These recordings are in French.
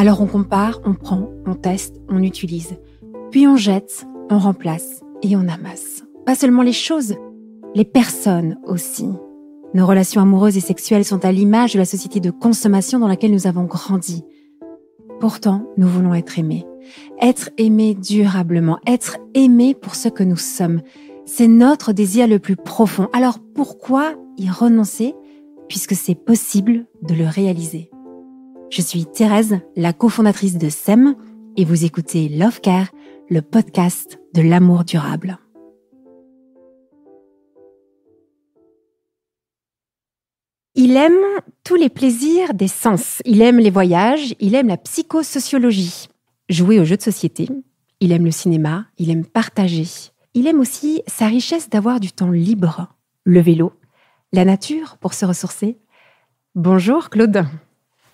Alors on compare, on prend, on teste, on utilise. Puis on jette, on remplace et on amasse. Pas seulement les choses, les personnes aussi. Nos relations amoureuses et sexuelles sont à l'image de la société de consommation dans laquelle nous avons grandi. Pourtant, nous voulons être aimés. Être aimés durablement, être aimés pour ce que nous sommes. C'est notre désir le plus profond. Alors pourquoi y renoncer puisque c'est possible de le réaliser? Je suis Thérèse, la cofondatrice de SEM, et vous écoutez Love Care, le podcast de l'amour durable. Il aime tous les plaisirs des sens. Il aime les voyages, il aime la psychosociologie. Jouer aux jeux de société, il aime le cinéma, il aime partager. Il aime aussi sa richesse d'avoir du temps libre, le vélo, la nature pour se ressourcer. Bonjour Claude.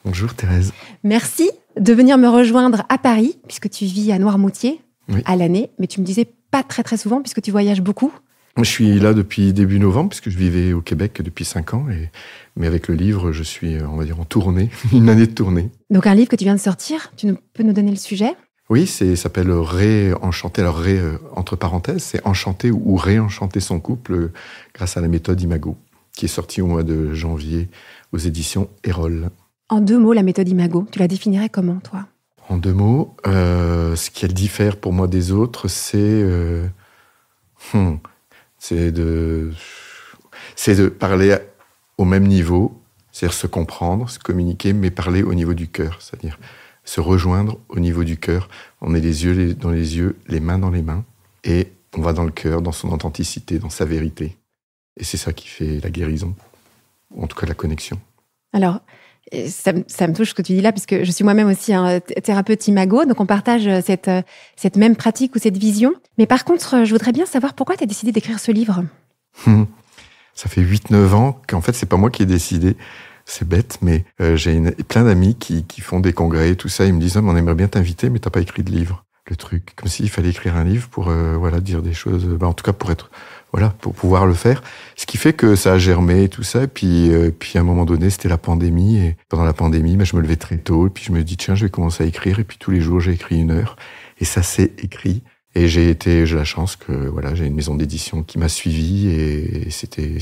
Bonjour Thérèse. Merci de venir me rejoindre à Paris, puisque tu vis à Noirmoutier à l'année, mais tu me disais pas très souvent puisque tu voyages beaucoup. Je suis là depuis début novembre, puisque je vivais au Québec depuis 5 ans. Mais avec le livre, je suis, on va dire, en tournée, une année de tournée. Donc un livre que tu viens de sortir, peux nous donner le sujet ? Oui, ça s'appelle Réenchanter. Alors entre parenthèses, c'est enchanter ou réenchanter son couple grâce à la méthode Imago, qui est sortie au mois de janvier aux éditions Erol. En 2 mots, la méthode Imago, tu la définirais comment, toi ? En 2 mots, ce qui diffère pour moi des autres, c'est de parler au même niveau, c'est-à-dire se comprendre, se communiquer, mais parler au niveau du cœur, c'est-à-dire se rejoindre au niveau du cœur. On est les yeux dans les yeux, les mains dans les mains, et on va dans le cœur, dans son authenticité, dans sa vérité. Et c'est ça qui fait la guérison, ou en tout cas la connexion. Alors, ça me touche ce que tu dis là, puisque je suis moi-même aussi un thérapeute Imago, donc on partage cette même pratique ou cette vision. Mais par contre, je voudrais bien savoir pourquoi tu as décidé d'écrire ce livre. Ça fait 8-9 ans qu'en fait, c'est pas moi qui ai décidé. C'est bête, mais j'ai plein d'amis qui font des congrès et tout ça. Ils me disent « on aimerait bien t'inviter, mais t'as pas écrit de livre. » Le truc, comme s'il fallait écrire un livre pour dire des choses, en tout cas pour pouvoir le faire. Ce qui fait que ça a germé et tout ça. Et puis à un moment donné, c'était la pandémie. Et pendant la pandémie, je me levais très tôt. Et puis je me dis, tiens, je vais commencer à écrire. Et puis tous les jours, j'ai écrit 1 heure. Et ça s'est écrit. Et j'ai la chance que j'ai une maison d'édition qui m'a suivi. Et c'était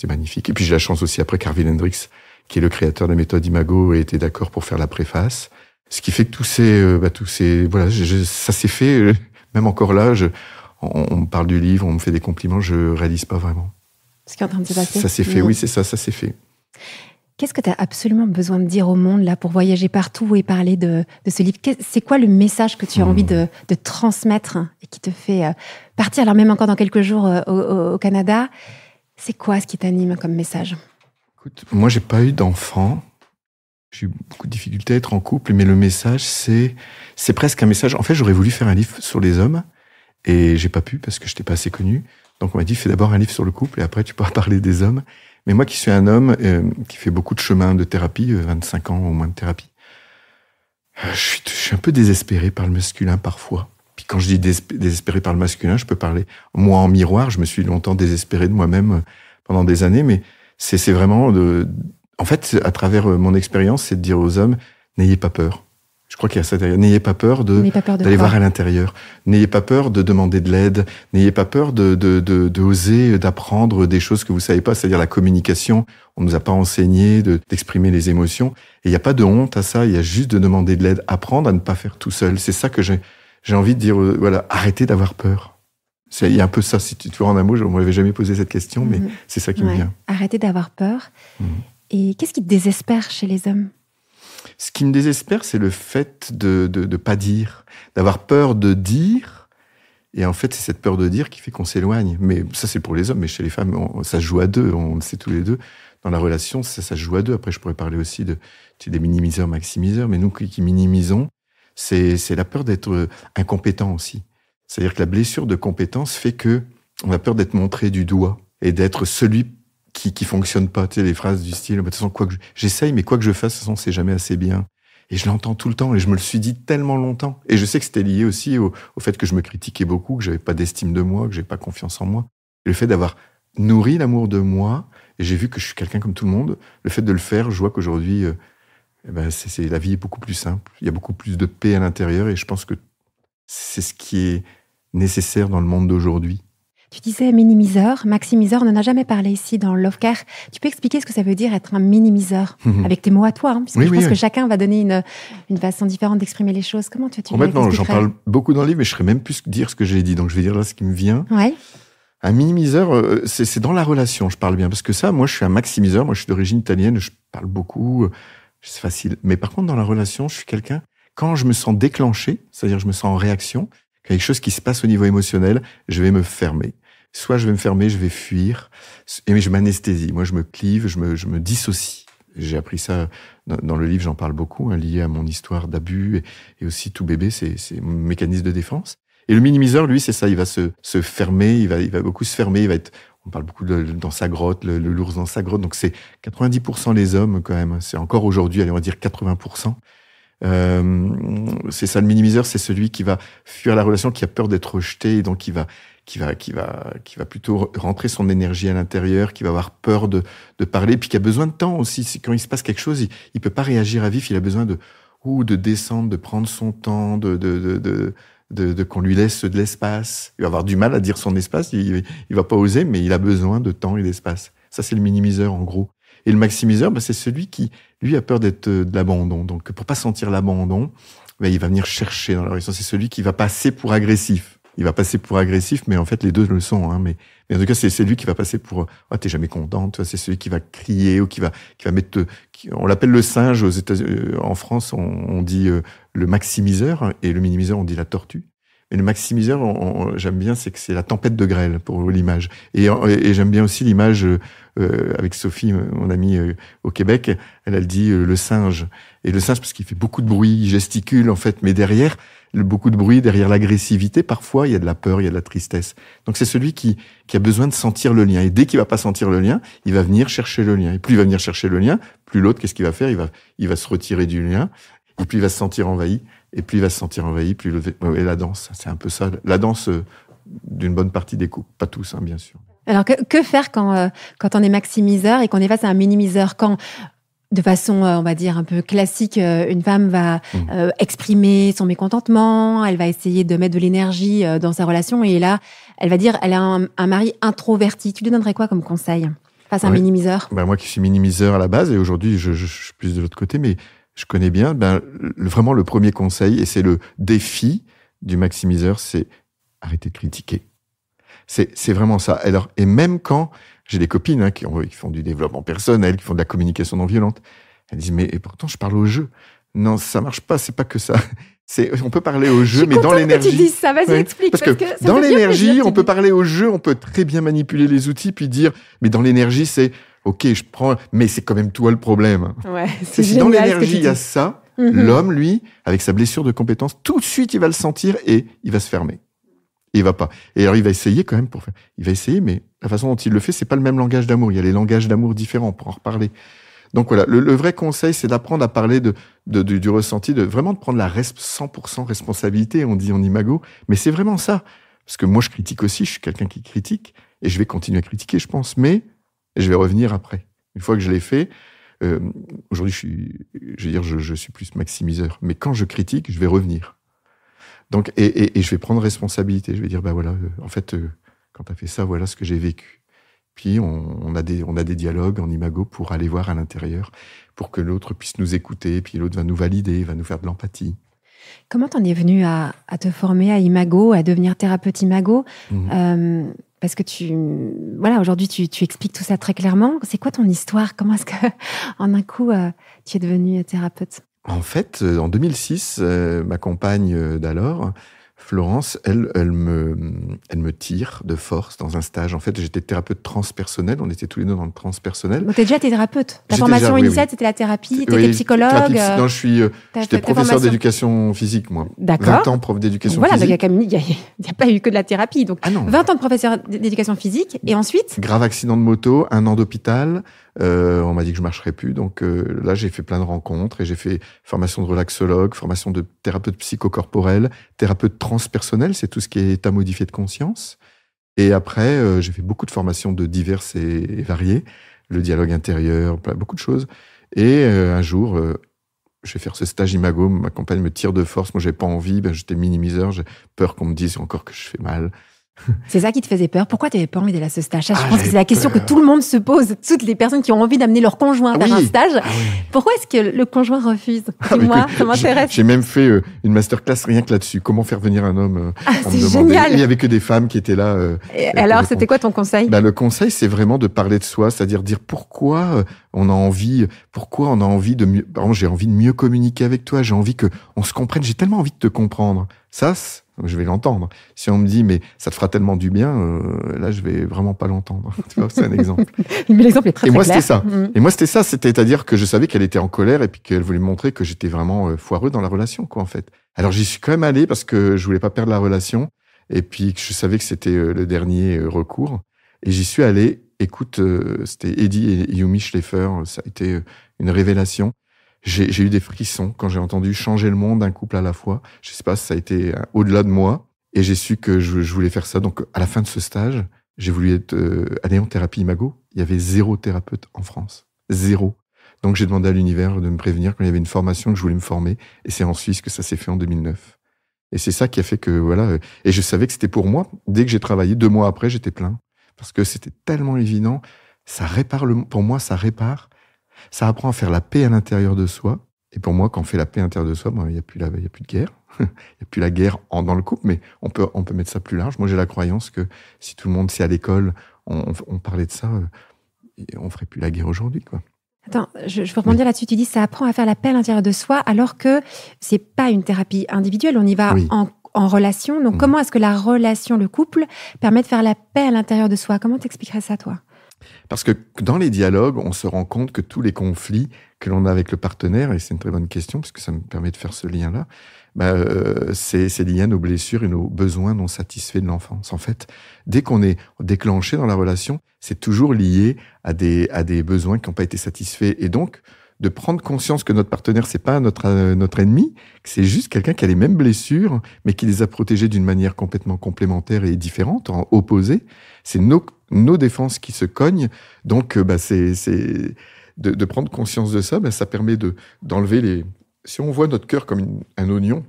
magnifique. Et puis j'ai la chance aussi, après, qu'Harvey Hendrix, qui est le créateur de la méthode Imago, ait été d'accord pour faire la préface. Ce qui fait que ça s'est fait. Même encore là, on me parle du livre, on me fait des compliments, je réalise pas vraiment. Ce qui est en train de se passer. Ça s'est fait, oui, c'est ça s'est fait. Qu'est-ce que tu as absolument besoin de dire au monde là pour voyager partout et parler de ce livre ? C'est quoi le message que tu as envie de transmettre et qui te fait partir, alors même encore dans quelques jours au Canada ? C'est quoi ce qui t'anime comme message ? Écoute, moi, j'ai pas eu d'enfant. J'ai eu beaucoup de difficultés à être en couple, mais le message, c'est presque un message. En fait, j'aurais voulu faire un livre sur les hommes, et j'ai pas pu parce que je n'étais pas assez connu. Donc on m'a dit, fais d'abord un livre sur le couple, et après tu pourras parler des hommes. Mais moi qui suis un homme qui fait beaucoup de chemin de thérapie, 25 ans au moins de thérapie, je suis un peu désespéré par le masculin parfois. Puis quand je dis désespéré par le masculin, je peux parler, moi en miroir, je me suis longtemps désespéré de moi-même pendant des années, mais c'est vraiment en fait, à travers mon expérience, c'est de dire aux hommes, n'ayez pas peur. Je crois qu'il y a ça derrière. N'ayez pas peur d'aller voir à l'intérieur. N'ayez pas peur de demander de l'aide. N'ayez pas peur d'oser, d'apprendre des choses que vous savez pas. C'est-à-dire la communication. On nous a pas enseigné d'exprimer les émotions. Et il n'y a pas de honte à ça. Il y a juste de demander de l'aide. Apprendre à ne pas faire tout seul. C'est ça que j'ai envie de dire. Arrêtez d'avoir peur. Il y a un peu ça. Si tu vois en un mot, je ne m'avais jamais posé cette question, mais c'est ça qui me vient. Arrêtez d'avoir peur. Et qu'est-ce qui te désespère chez les hommes ? Ce qui me désespère, c'est le fait de pas dire, d'avoir peur de dire. Et en fait, c'est cette peur de dire qui fait qu'on s'éloigne. Mais ça, c'est pour les hommes. Mais chez les femmes, ça se joue à deux. On le sait tous les deux. Dans la relation, ça se joue à deux. Après, je pourrais parler aussi des minimiseurs, maximiseurs. Mais nous qui minimisons, c'est la peur d'être incompétent aussi. C'est-à-dire que la blessure de compétence fait que on a peur d'être montré du doigt et d'être celui qui fonctionne pas. Tu sais, les phrases du style, de toute façon, j'essaye, mais quoi que je fasse, de toute façon, c'est jamais assez bien. Et je l'entends tout le temps, et je me le suis dit tellement longtemps. Et je sais que c'était lié aussi au fait que je me critiquais beaucoup, que j'avais pas d'estime de moi, que j'avais pas confiance en moi. Et le fait d'avoir nourri l'amour de moi, et j'ai vu que je suis quelqu'un comme tout le monde, le fait de le faire, je vois qu'aujourd'hui, eh ben la vie est beaucoup plus simple. Il y a beaucoup plus de paix à l'intérieur et je pense que c'est ce qui est nécessaire dans le monde d'aujourd'hui. Tu disais minimiseur, maximiseur, on n'en a jamais parlé ici dans Love Care. Tu peux expliquer ce que ça veut dire être un minimiseur avec tes mots à toi, puisque je pense que chacun va donner une façon différente d'exprimer les choses. Comment tu Complètement, j'en parle beaucoup dans le livre, mais je ne saurais même plus dire ce que j'ai dit, donc je vais dire là ce qui me vient. Ouais. Un minimiseur, c'est dans la relation, je parle bien, parce que ça, moi je suis un maximiseur, moi je suis d'origine italienne, je parle beaucoup, c'est facile. Mais par contre, dans la relation, je suis quelqu'un, quand je me sens déclenché, c'est-à-dire je me sens en réaction, quelque chose qui se passe au niveau émotionnel, je vais me fermer. Soit je vais me fermer, je vais fuir, mais je m'anesthésie. Moi, je me clive, je me dissocie. J'ai appris ça dans le livre, j'en parle beaucoup, lié à mon histoire d'abus et aussi tout bébé, c'est mon mécanisme de défense. Et le minimiseur, lui, c'est ça, il va se fermer, il va beaucoup se fermer, on parle beaucoup dans sa grotte, l'ours dans sa grotte, donc c'est 90% les hommes quand même, c'est encore aujourd'hui, allez, on va dire 80%. C'est ça, le minimiseur, c'est celui qui va fuir la relation, qui a peur d'être rejeté, et donc qui va plutôt rentrer son énergie à l'intérieur, qui va avoir peur de parler, puis qui a besoin de temps aussi. Quand il se passe quelque chose, il peut pas réagir à vif, il a besoin de descendre, de prendre son temps, de qu'on lui laisse de l'espace. Il va avoir du mal à dire son espace, il va pas oser, mais il a besoin de temps et d'espace. Ça, c'est le minimiseur, en gros. Et le maximiseur, c'est celui qui, lui, a peur de l'abandon. Donc, pour pas sentir l'abandon, il va venir chercher dans la relation. C'est celui qui va passer pour agressif. Il va passer pour agressif, mais en fait, les deux le sont. Mais en tout cas, c'est lui qui va passer pour t'es jamais contente. C'est celui qui va crier ou qui va mettre. On l'appelle le singe aux États-Unis. En France, on dit le maximiseur et le minimiseur, on dit la tortue. Mais le maximiseur, j'aime bien, c'est que c'est la tempête de grêle pour l'image. Et j'aime bien aussi l'image avec Sophie, mon amie au Québec. Elle dit le singe. Et le singe, parce qu'il fait beaucoup de bruit, il gesticule en fait, mais derrière beaucoup de bruit, derrière l'agressivité, parfois il y a de la peur, il y a de la tristesse. Donc c'est celui qui a besoin de sentir le lien. Et dès qu'il va pas sentir le lien, il va venir chercher le lien. Et plus il va venir chercher le lien, plus l'autre, qu'est-ce qu'il va faire ? Il va se retirer du lien. Et puis il va se sentir envahi. Et plus il va se sentir envahi, plus et la danse, c'est un peu ça. La danse d'une bonne partie des couples, pas tous, bien sûr. Alors que faire quand on est maximiseur et qu'on est face à un minimiseur ? Quand, de façon, on va dire, un peu classique, une femme va exprimer son mécontentement, elle va essayer de mettre de l'énergie dans sa relation, et là, elle va dire, elle a un mari introverti. Tu lui donnerais quoi comme conseil face à un minimiseur ? Moi qui suis minimiseur à la base, et aujourd'hui je suis plus de l'autre côté, mais je connais bien, vraiment le premier conseil, et c'est le défi du maximiseur, c'est arrêter de critiquer. C'est vraiment ça. Alors, et même quand j'ai des copines qui font du développement personnel, qui font de la communication non violente, elles disent, mais pourtant je parle au jeu. Non, ça marche pas, c'est pas que ça. On peut parler au jeu, mais dans l'énergie. Que tu dises ça, vas-y, explique. Parce que dans l'énergie, on peut parler au jeu, on peut très bien manipuler les outils, puis dire, mais dans l'énergie, c'est ok, je prends, mais c'est quand même toi le problème. Ouais, si dans l'énergie, il y a ça, l'homme, lui, avec sa blessure de compétence, tout de suite, il va le sentir et il va se fermer. Il va pas. Et alors, il va essayer quand même il va essayer, mais la façon dont il le fait, c'est pas le même langage d'amour. Il y a les langages d'amour différents, pour en reparler. Donc voilà, le vrai conseil, c'est d'apprendre à parler du ressenti, vraiment de prendre la 100% responsabilité, on dit en imago, mais c'est vraiment ça. Parce que moi, je critique aussi, je suis quelqu'un qui critique, et je vais continuer à critiquer, je pense, mais je vais revenir après. Une fois que je l'ai fait, aujourd'hui, je suis plus maximiseur, mais quand je critique, je vais revenir. Donc, et je vais prendre responsabilité. Je vais dire, en fait, quand tu as fait ça, voilà ce que j'ai vécu. Puis, on a des dialogues en imago pour aller voir à l'intérieur, pour que l'autre puisse nous écouter, puis l'autre va nous valider, va nous faire de l'empathie. Comment t'en es venu à te former à imago, à devenir thérapeute imago ? Parce que aujourd'hui, tu expliques tout ça très clairement. C'est quoi ton histoire ? Comment est-ce que, en un coup, tu es devenue thérapeute ? En fait, en 2006, ma compagne d'alors, Florence, elle me tire de force dans un stage. En fait, j'étais thérapeute transpersonnel. On était tous les deux dans le transpersonnel. Donc, t'es déjà thérapeute. Ta formation initiale, c'était la thérapie. T'étais psychologue. Non, j'étais professeur d'éducation physique, moi. D'accord. 20 ans prof d'éducation physique. Voilà, il n'y a pas eu que de la thérapie. Donc, 20 ans de professeur d'éducation physique. Et ensuite? Grave accident de moto, 1 an d'hôpital. On m'a dit que je marcherais plus. Donc là, j'ai fait plein de rencontres et j'ai fait formation de relaxologue, formation de thérapeute psychocorporel, thérapeute transpersonnel, c'est tout ce qui est état modifié de conscience. Et après, j'ai fait beaucoup de formations de diverses et variées, le dialogue intérieur, beaucoup de choses. Et un jour, je vais faire ce stage Imago, ma compagne me tire de force, moi j'avais pas envie, j'étais minimiseur, j'ai peur qu'on me dise encore que je fais mal. C'est ça qui te faisait peur. Pourquoi tu n'avais pas envie d'aller à ce stage? Je pense que c'est la question que tout le monde se pose. Toutes les personnes qui ont envie d'amener leur conjoint vers un stage. Pourquoi est-ce que le conjoint refuse? Dis-moi, ça m'intéresse. J'ai même fait une masterclass rien que là-dessus. Comment faire venir un homme c'est génial. Il n'y avait que des femmes qui étaient là. Et alors, c'était quoi ton conseil? Le conseil, c'est vraiment de parler de soi, c'est-à-dire dire pourquoi on a envie de mieux. Par exemple, j'ai envie de mieux communiquer avec toi. J'ai envie qu'on se comprenne. J'ai tellement envie de te comprendre. Ça, je vais l'entendre. Si on me dit, mais ça te fera tellement du bien, là, je vais vraiment pas l'entendre. Tu vois, c'est un exemple. Mais l'exemple est très clair. C'était ça. Et moi, c'était ça. C'est-à-dire que je savais qu'elle était en colère et puis qu'elle voulait me montrer que j'étais vraiment foireux dans la relation, quoi, en fait. Alors, j'y suis quand même allé parce que je voulais pas perdre la relation et puis que je savais que c'était le dernier recours. Et j'y suis allé. Écoute, c'était Eddie et Yumi Schleifer. Ça a été une révélation. J'ai eu des frissons quand j'ai entendu changer le monde d'un couple à la fois. Je sais pas, ça a été au-delà de moi. Et j'ai su que je voulais faire ça. Donc, à la fin de ce stage, j'ai voulu aller en thérapie Imago. Il y avait 0 thérapeute en France. 0. Donc, j'ai demandé à l'univers de me prévenir quand il y avait une formation que je voulais me former. Et c'est en Suisse que ça s'est fait en 2009. Et c'est ça qui a fait que, voilà. Et je savais que c'était pour moi. Dès que j'ai travaillé, 2 mois après, j'étais plein. Parce que c'était tellement évident. Ça répare pour moi, ça répare. Ça apprend à faire la paix à l'intérieur de soi. Et pour moi, quand on fait la paix à l'intérieur de soi, il n'y a plus de guerre. Il n'y a plus la guerre dans le couple, mais on peut mettre ça plus large. Moi, j'ai la croyance que si tout le monde, si à l'école, on parlait de ça, on ferait plus la guerre aujourd'hui, quoi. Attends, je veux rebondir là-dessus. Tu dis ça apprend à faire la paix à l'intérieur de soi, alors que c'est pas une thérapie individuelle. On y va en relation. Donc, comment est-ce que la relation, le couple, permet de faire la paix à l'intérieur de soi? Comment t'expliquerais ça, toi? Parce que dans les dialogues, on se rend compte que tous les conflits que l'on a avec le partenaire, et c'est une très bonne question, parce que ça me permet de faire ce lien-là, c'est lié à nos blessures et nos besoins non satisfaits de l'enfance. En fait, dès qu'on est déclenché dans la relation, c'est toujours lié à des besoins qui n'ont pas été satisfaits. Et donc, de prendre conscience que notre partenaire, c'est pas notre ennemi, que c'est juste quelqu'un qui a les mêmes blessures, mais qui les a protégées d'une manière complètement complémentaire et différente, opposée. C'est nos défenses qui se cognent. Donc, c'est de prendre conscience de ça, ça permet d'enlever si on voit notre cœur comme un oignon,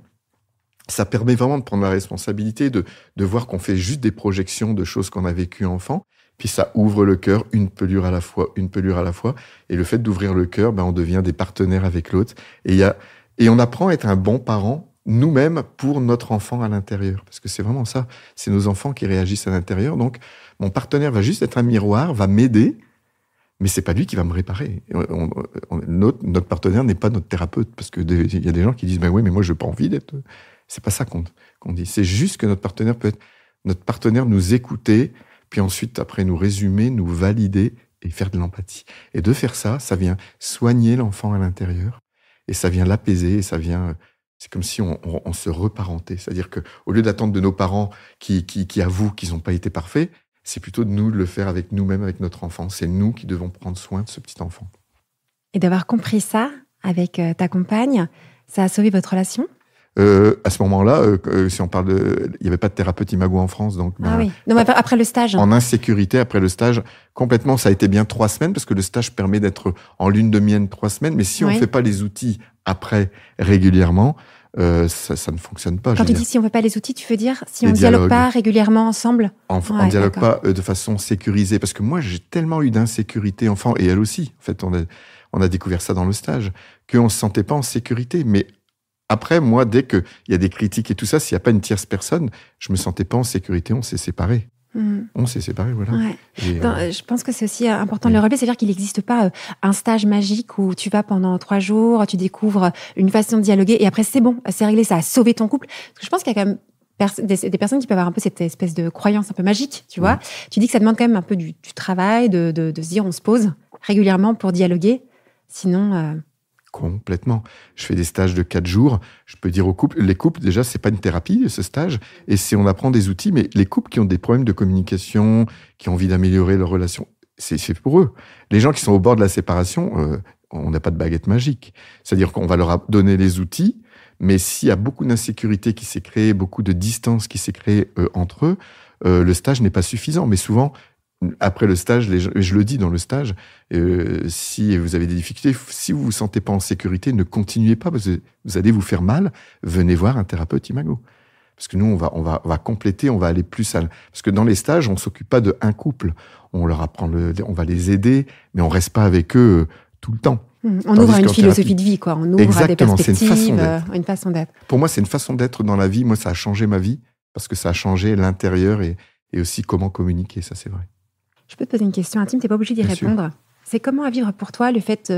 ça permet vraiment de prendre la responsabilité, de voir qu'on fait juste des projections de choses qu'on a vécues enfant. Puis ça ouvre le cœur, une pelure à la fois. Et le fait d'ouvrir le cœur, on devient des partenaires avec l'autre. Et on apprend à être un bon parent, nous-mêmes, pour notre enfant à l'intérieur. Parce que c'est vraiment ça. C'est nos enfants qui réagissent à l'intérieur. Donc, mon partenaire va juste être un miroir, va m'aider, mais c'est pas lui qui va me réparer. Notre partenaire n'est pas notre thérapeute. Parce que il y a des gens qui disent, oui, mais moi, je n'ai pas envie d'être... C'est pas ça qu'on dit. C'est juste que notre partenaire peut être... Notre partenaire nous écouter, puis ensuite, après, nous résumer, nous valider et faire de l'empathie. Et de faire ça, ça vient soigner l'enfant à l'intérieur, et ça vient l'apaiser, et ça vient... C'est comme si on se reparentait. C'est-à-dire qu'au lieu d'attendre de nos parents qui avouent qu'ils n'ont pas été parfaits, c'est plutôt de nous de le faire avec nous-mêmes, avec notre enfant. C'est nous qui devons prendre soin de ce petit enfant. Et d'avoir compris ça avec ta compagne, ça a sauvé votre relation ? À ce moment-là, si on parle il n'y avait pas de thérapeute Imago en France, donc. Oui. Non, mais après le stage. En insécurité, après le stage, complètement, ça a été bien 3 semaines, parce que le stage permet d'être en lune de miel 3 semaines, mais si on ne fait pas les outils après, régulièrement, ça ne fonctionne pas. Quand tu dis si on ne fait pas les outils, tu veux dire si on ne dialogue pas régulièrement ensemble? On ne dialogue pas de façon sécurisée, parce que moi, j'ai tellement eu d'insécurité enfant, et elle aussi, en fait, on a découvert ça dans le stage, qu'on ne se sentait pas en sécurité, mais après, moi, dès qu'il y a des critiques et tout ça, s'il n'y a pas une tierce personne, je ne me sentais pas en sécurité, on s'est séparés. On s'est séparés, voilà. Ouais. Je pense que c'est aussi important de le relever, c'est-à-dire qu'il n'existe pas un stage magique où tu vas pendant 3 jours, tu découvres une façon de dialoguer et après c'est bon, c'est réglé, ça a sauvé ton couple. Parce que je pense qu'il y a quand même des personnes qui peuvent avoir un peu cette espèce de croyance un peu magique, tu vois. Tu dis que ça demande quand même un peu du travail, de se dire on se pose régulièrement pour dialoguer, sinon... Complètement. Je fais des stages de 4 jours. Je peux dire aux couples, les couples, déjà, c'est pas une thérapie, ce stage. Et on apprend des outils, mais les couples qui ont des problèmes de communication, qui ont envie d'améliorer leur relation, c'est pour eux. Les gens qui sont au bord de la séparation, on n'a pas de baguette magique. C'est-à-dire qu'on va leur donner les outils, mais s'il y a beaucoup d'insécurité qui s'est créée, beaucoup de distance qui s'est créée entre eux, le stage n'est pas suffisant. Mais souvent, après le stage, je le dis dans le stage, si vous avez des difficultés, si vous vous sentez pas en sécurité, ne continuez pas parce que vous allez vous faire mal. Venez voir un thérapeute imago. Parce que nous, on va compléter, on va aller plus parce que dans les stages, on s'occupe pas de un couple. On leur apprend on va les aider, mais on reste pas avec eux tout le temps. On ouvre à une philosophie de vie, quoi. On ouvre à des perspectives, une façon d'être. Pour moi, c'est une façon d'être dans la vie. Moi, ça a changé ma vie parce que ça a changé l'intérieur et aussi comment communiquer. Ça, c'est vrai. Je peux te poser une question intime, tu n'es pas obligé d'y répondre. C'est comment à vivre pour toi le fait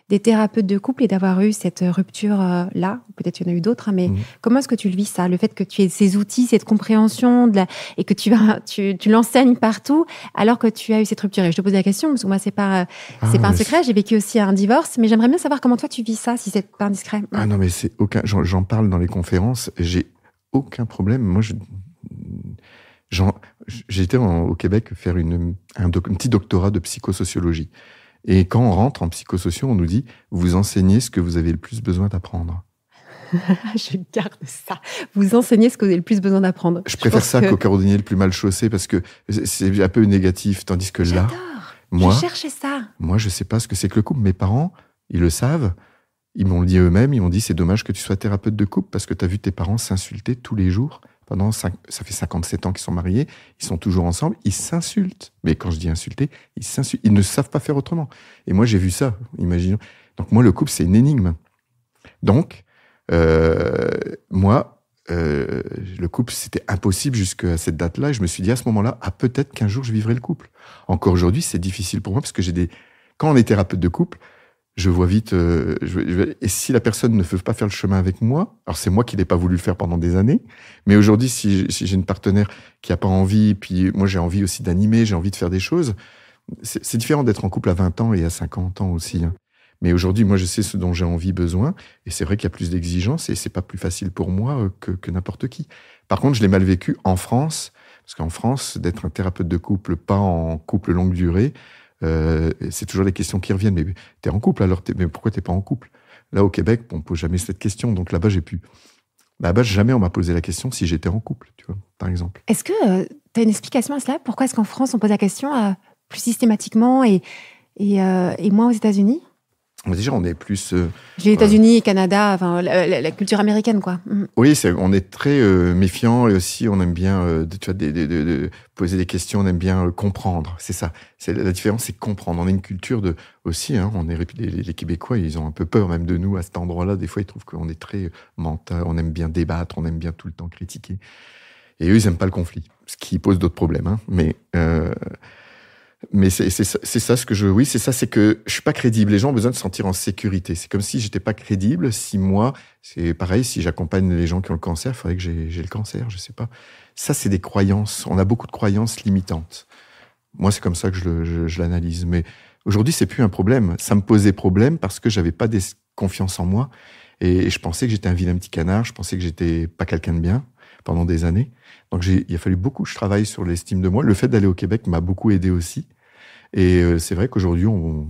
des thérapeutes de couple et d'avoir eu cette rupture-là, peut-être qu'il y en a eu d'autres, mais comment est-ce que tu le vis ça, le fait que tu aies ces outils, cette compréhension et que tu l'enseignes partout alors que tu as eu cette rupture. Et je te pose la question, parce que moi, c'est pas un secret, j'ai vécu aussi un divorce, mais j'aimerais bien savoir comment toi tu vis ça, si c'est pas indiscret. Ah non, mais j'en parle dans les conférences, j'ai aucun problème. Moi, j'étais au Québec faire un petit doctorat de psychosociologie. Et quand on rentre en psychosocio, on nous dit « Vous enseignez ce que vous avez le plus besoin d'apprendre ». Je garde ça. Vous enseignez ce que vous avez le plus besoin d'apprendre. Je préfère ça qu'au cordonnier le plus mal chaussé parce que c'est un peu négatif. Tandis que là, je cherchais ça. Moi, je sais pas ce que c'est que le couple. Mes parents, ils le savent. Ils m'ont dit eux-mêmes, ils m'ont dit « C'est dommage que tu sois thérapeute de couple parce que tu as vu tes parents s'insulter tous les jours. » Ça fait 57 ans qu'ils sont mariés, ils sont toujours ensemble, ils s'insultent. Mais quand je dis insulter, ils s'insultent. Ils ne savent pas faire autrement. Et moi, j'ai vu ça, imaginons. Donc moi, le couple, c'est une énigme. Donc, moi, le couple, c'était impossible jusqu'à cette date-là. Et je me suis dit à ce moment-là, peut-être qu'un jour, je vivrai le couple. Encore aujourd'hui, c'est difficile pour moi parce que quand on est thérapeute de couple, je vois vite, et si la personne ne veut pas faire le chemin avec moi, alors c'est moi qui l'ai pas voulu le faire pendant des années, mais aujourd'hui, si j'ai une partenaire qui a pas envie, puis moi j'ai envie aussi d'animer, j'ai envie de faire des choses, c'est différent d'être en couple à 20 ans et à 50 ans aussi. Hein. Mais aujourd'hui, moi je sais ce dont j'ai envie, besoin, et c'est vrai qu'il y a plus d'exigences, et c'est pas plus facile pour moi que n'importe qui. Par contre, je l'ai mal vécu en France, parce qu'en France, d'être un thérapeute de couple, pas en couple longue durée, c'est toujours les questions qui reviennent. Mais t'es en couple alors, mais pourquoi t'es pas en couple? Là, au Québec, on pose jamais cette question. Donc là-bas, jamais on m'a posé la question si j'étais en couple, tu vois, par exemple. Est-ce que t'as une explication à cela? Pourquoi est-ce qu'en France, on pose la question plus systématiquement et moins aux États-Unis? Déjà, on est plus... Les États-Unis et Canada, enfin, la culture américaine, quoi. Oui, on est très méfiant et aussi on aime bien de poser des questions, on aime bien comprendre. C'est ça. La différence, c'est comprendre. On a une culture aussi, hein, les Québécois, ils ont un peu peur même de nous à cet endroit-là. Des fois, ils trouvent qu'on est très mental, on aime bien débattre, on aime bien tout le temps critiquer. Et eux, ils n'aiment pas le conflit, ce qui pose d'autres problèmes. Hein. Mais c'est ça ce que oui, c'est ça, c'est que je suis pas crédible. Les gens ont besoin de se sentir en sécurité. C'est comme si j'étais pas crédible. Si moi, c'est pareil, si j'accompagne les gens qui ont le cancer, il faudrait que j'ai le cancer, je sais pas. Ça, c'est des croyances. On a beaucoup de croyances limitantes. Moi, c'est comme ça que je l'analyse. Mais aujourd'hui, c'est plus un problème. Ça me posait problème parce que j'avais pas confiance en moi. Et je pensais que j'étais un vilain petit canard. Je pensais que j'étais pas quelqu'un de bien pendant des années. Donc, il a fallu beaucoup que je travaille sur l'estime de moi. Le fait d'aller au Québec m'a beaucoup aidé aussi. Et c'est vrai qu'aujourd'hui,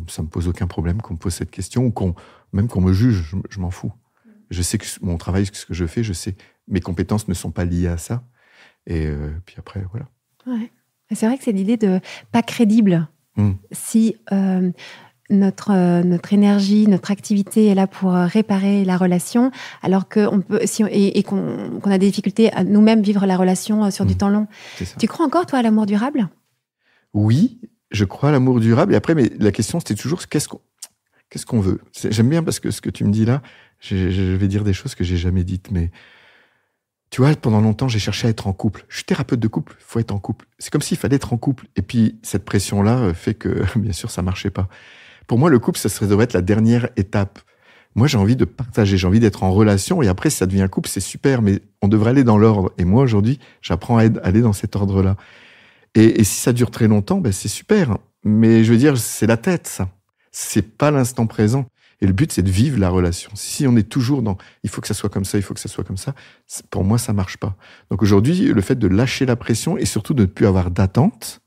ça me pose aucun problème qu'on me pose cette question ou même qu'on me juge. Je m'en fous. Je sais que mon travail, ce que je fais, je sais. Mes compétences ne sont pas liées à ça. Et puis après, voilà. Ouais. C'est vrai que c'est l'idée de pas crédible. Si notre énergie, notre activité est là pour réparer la relation, alors qu'on peut, qu'on a des difficultés à nous-mêmes vivre la relation sur du temps long. Tu crois encore, toi, à l'amour durable? Oui, je crois à l'amour durable. Et après, mais la question, c'était toujours qu'est-ce qu'on veut. J'aime bien parce que ce que tu me dis là, je vais dire des choses que j'ai jamais dites, mais tu vois, pendant longtemps, j'ai cherché à être en couple. Je suis thérapeute de couple, il faut être en couple. C'est comme s'il fallait être en couple. Et puis, cette pression-là fait que, bien sûr, ça marchait pas. Pour moi, le couple, ça devrait être la dernière étape. Moi, j'ai envie de partager, j'ai envie d'être en relation. Et après, si ça devient un couple, c'est super, mais on devrait aller dans l'ordre. Et moi, aujourd'hui, j'apprends à aller dans cet ordre-là. Et si ça dure très longtemps, c'est super. Mais je veux dire, c'est la tête, ça. C'est pas l'instant présent. Et le but, c'est de vivre la relation. Si on est toujours dans « il faut que ça soit comme ça, il faut que ça soit comme ça », pour moi, ça marche pas. Donc aujourd'hui, le fait de lâcher la pression et surtout de ne plus avoir d'attente,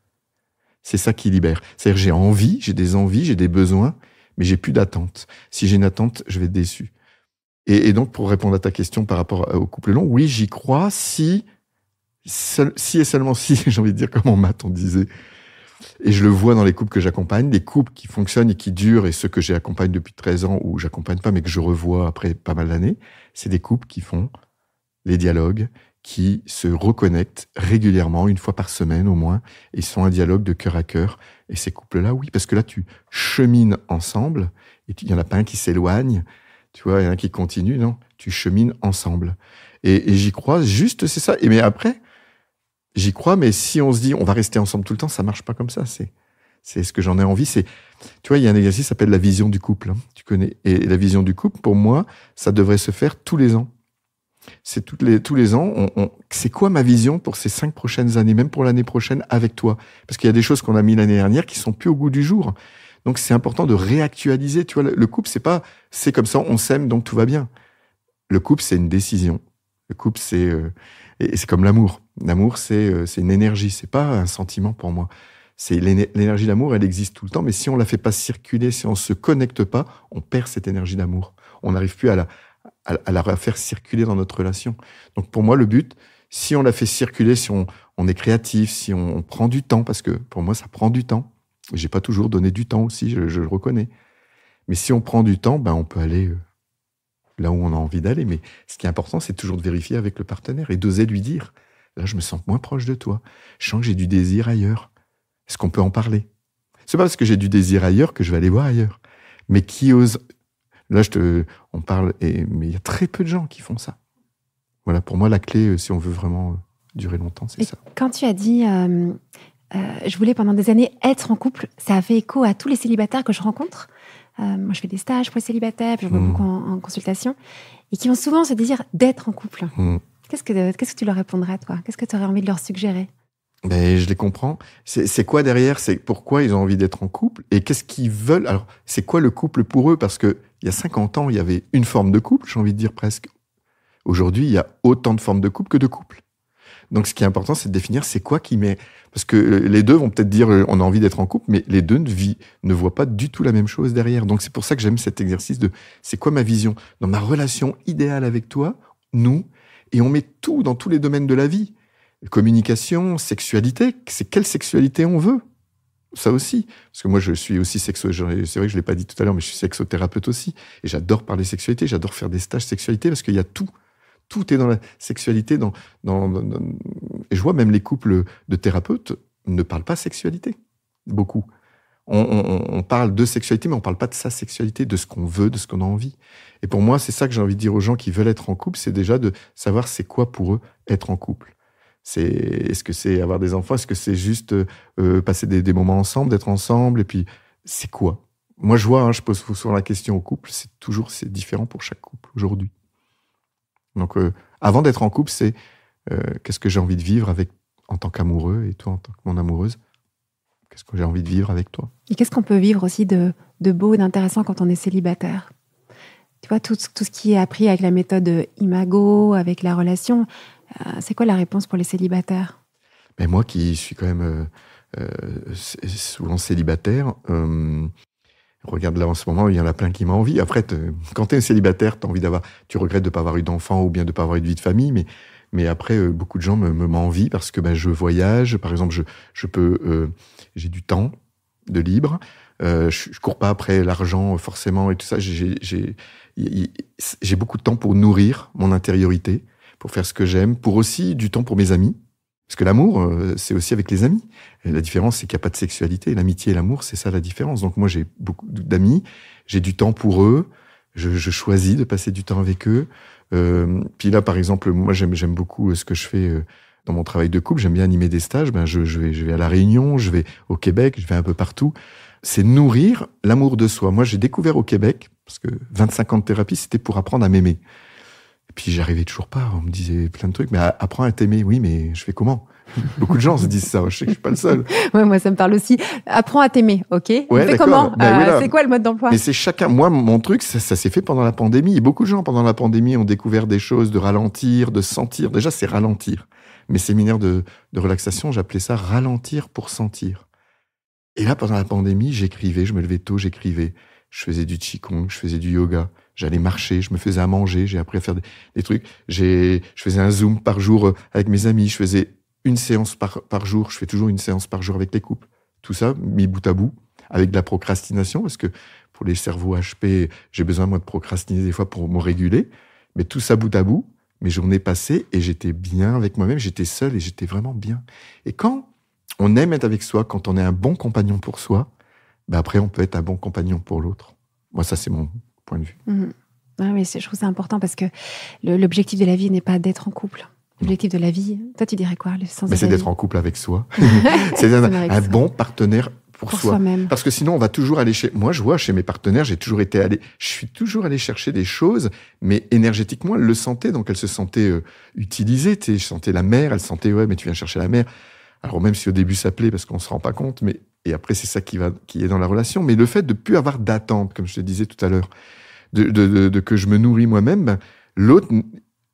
c'est ça qui libère. C'est-à-dire j'ai des envies, j'ai des besoins, mais j'ai plus d'attente. Si j'ai une attente, je vais être déçu. Et donc, pour répondre à ta question par rapport au couple long, oui, j'y crois si et seulement si, j'ai envie de dire comme en maths, on disait, Et je le vois dans les couples que j'accompagne, les couples qui fonctionnent et qui durent, et ceux que j'accompagne depuis 13 ans, ou j'accompagne pas, mais que je revois après pas mal d'années, c'est des couples qui font les dialogues, qui se reconnectent régulièrement, une fois par semaine au moins, et ils font un dialogue de cœur à cœur. Et ces couples-là, oui, parce que là, tu chemines ensemble, et il y en a pas un qui s'éloigne, tu vois, il y en a un qui continue, non, tu chemines ensemble. Et j'y crois, juste, c'est ça. Et mais après, j'y crois, mais si on se dit, on va rester ensemble tout le temps, ça marche pas comme ça. C'est ce que j'en ai envie. Tu vois, il y a un exercice qui s'appelle la vision du couple. Hein, tu connais. Et la vision du couple, pour moi, ça devrait se faire tous les ans. C'est tous les ans. C'est quoi ma vision pour ces 5 prochaines années, même pour l'année prochaine avec toi? Parce qu'il y a des choses qu'on a mis l'année dernière qui sont plus au goût du jour. Donc c'est important de réactualiser. Tu vois, le couple, c'est comme ça, on s'aime, donc tout va bien. Le couple, c'est une décision. Le couple, et c'est comme l'amour. L'amour, c'est une énergie. C'est pas un sentiment pour moi. C'est l'énergie d'amour, elle existe tout le temps. Mais si on la fait pas circuler, si on se connecte pas, on perd cette énergie d'amour. On n'arrive plus à la faire circuler dans notre relation. Donc pour moi, le but, si on la fait circuler, si on est créatif, si on prend du temps, parce que pour moi, ça prend du temps. J'ai pas toujours donné du temps aussi, je le reconnais. Mais si on prend du temps, on peut aller là où on a envie d'aller. Mais ce qui est important, c'est toujours de vérifier avec le partenaire et d'oser lui dire, là, je me sens moins proche de toi. Je sens que j'ai du désir ailleurs. Est-ce qu'on peut en parler? C'est pas parce que j'ai du désir ailleurs que je vais aller voir ailleurs. Mais qui ose... Là, on parle, mais il y a très peu de gens qui font ça. Voilà, pour moi, la clé, si on veut vraiment durer longtemps, c'est ça. Quand tu as dit, je voulais pendant des années être en couple, ça a fait écho à tous les célibataires que je rencontre. Moi, je fais des stages pour les célibataires, puis je vois beaucoup en consultation, et qui ont souvent ce désir d'être en couple. Qu'est-ce que tu leur répondrais, toi? Qu'est-ce que tu aurais envie de leur suggérer? Je les comprends. C'est quoi derrière? C'est pourquoi ils ont envie d'être en couple et qu'est-ce qu'ils veulent? Alors, c'est quoi le couple pour eux? Parce que il y a 50 ans, il y avait une forme de couple, j'ai envie de dire presque. Aujourd'hui, il y a autant de formes de couple que de couples. Donc, ce qui est important, c'est de définir c'est quoi qui met... Parce que les deux vont peut-être dire on a envie d'être en couple, mais les deux ne voient pas du tout la même chose derrière. Donc, c'est pour ça que j'aime cet exercice de c'est quoi ma vision? Dans ma relation idéale avec toi, nous, et on met tout dans tous les domaines de la vie. Communication, sexualité, c'est quelle sexualité on veut? Ça aussi. Parce que moi, je suis aussi c'est vrai que je ne l'ai pas dit tout à l'heure, mais je suis sexothérapeute aussi. Et j'adore parler sexualité, j'adore faire des stages sexualité parce qu'il y a tout. Tout est dans la sexualité. Et je vois même les couples de thérapeutes ne parlent pas sexualité. Beaucoup. On parle de sexualité, mais on ne parle pas de sa sexualité, de ce qu'on veut, de ce qu'on a envie. Et pour moi, c'est ça que j'ai envie de dire aux gens qui veulent être en couple, c'est déjà de savoir c'est quoi pour eux être en couple. Est-ce que c'est avoir des enfants? Est-ce que c'est juste passer des moments ensemble, d'être ensemble? Et puis, c'est quoi? Moi, je vois, je pose souvent la question au couple, c'est différent pour chaque couple aujourd'hui. Donc, avant d'être en couple, c'est qu'est-ce que j'ai envie de vivre en tant qu'amoureux et toi en tant que mon amoureuse? Qu'est-ce que j'ai envie de vivre avec toi? Et qu'est-ce qu'on peut vivre aussi de beau, d'intéressant quand on est célibataire? Tu vois, tout ce qui est appris avec la méthode Imago, avec la relation... c'est quoi la réponse pour les célibataires? Moi qui suis quand même souvent célibataire, regarde là en ce moment, il y en a plein qui m'ont envie. Après, quand tu es célibataire, tu regrettes de ne pas avoir eu d'enfant ou bien de ne pas avoir eu de vie de famille, mais après, beaucoup de gens m'envient parce que je voyage. Par exemple, j'ai du temps de libre. Je cours pas après l'argent forcément et tout ça. J'ai beaucoup de temps pour nourrir mon intériorité, pour faire ce que j'aime, pour aussi du temps pour mes amis. Parce que l'amour, c'est aussi avec les amis. Et la différence, c'est qu'il n'y a pas de sexualité. L'amitié et l'amour, c'est ça la différence. Donc moi, j'ai beaucoup d'amis, j'ai du temps pour eux, je choisis de passer du temps avec eux. Puis là, par exemple, moi, j'aime beaucoup ce que je fais dans mon travail de couple. J'aime bien animer des stages. Je vais à La Réunion, je vais au Québec, je vais un peu partout. C'est nourrir l'amour de soi. Moi, j'ai découvert au Québec, parce que 25 ans de thérapie, c'était pour apprendre à m'aimer. Et puis, j'arrivais toujours pas. On me disait plein de trucs. Mais apprends à t'aimer. Oui, mais je fais comment? Beaucoup de gens se disent ça. Je sais que je suis pas le seul. Ouais, moi, ça me parle aussi. Apprends à t'aimer, ok? Ouais, fais comment? C'est quoi le mode d'emploi? Mais c'est chacun. Moi, mon truc, ça s'est fait pendant la pandémie. Et beaucoup de gens, pendant la pandémie, ont découvert des choses, de ralentir, de sentir. Déjà, c'est ralentir. Mes séminaires de relaxation, j'appelais ça ralentir pour sentir. Et là, pendant la pandémie, j'écrivais. Je me levais tôt, j'écrivais. Je faisais du qigong, je faisais du yoga. J'allais marcher, je me faisais à manger, j'ai appris à faire des trucs. Je faisais un Zoom par jour avec mes amis, je faisais une séance par jour, je fais toujours une séance par jour avec les couples. tout ça mis bout à bout, avec de la procrastination, parce que pour les cerveaux HP, j'ai besoin, moi, de procrastiner des fois pour me réguler. Mais tout ça bout à bout, mes journées passaient et j'étais bien avec moi-même, j'étais seul et j'étais vraiment bien. Et quand on aime être avec soi, quand on est un bon compagnon pour soi, ben après, on peut être un bon compagnon pour l'autre. Moi, ça, c'est mon point de vue. Ouais, mais je trouve ça important parce que l'objectif de la vie n'est pas d'être en couple. L'objectif de la vie, toi, tu dirais quoi, le sens de c'est la d'être vie en couple avec soi. C'est un bon partenaire pour soi. Soi-même. Parce que sinon, on va toujours aller moi, je vois chez mes partenaires, je suis toujours allé chercher des choses, mais énergétiquement, elle le sentait, donc elle se sentait utilisée. Tu sais, je sentais la mère, elle sentait, ouais, mais tu viens chercher la mère. Alors même si au début ça plaît parce qu'on se rend pas compte, et après c'est ça qui est dans la relation. Mais le fait de plus avoir d'attente, comme je te disais tout à l'heure, de que je me nourris moi-même, ben, l'autre,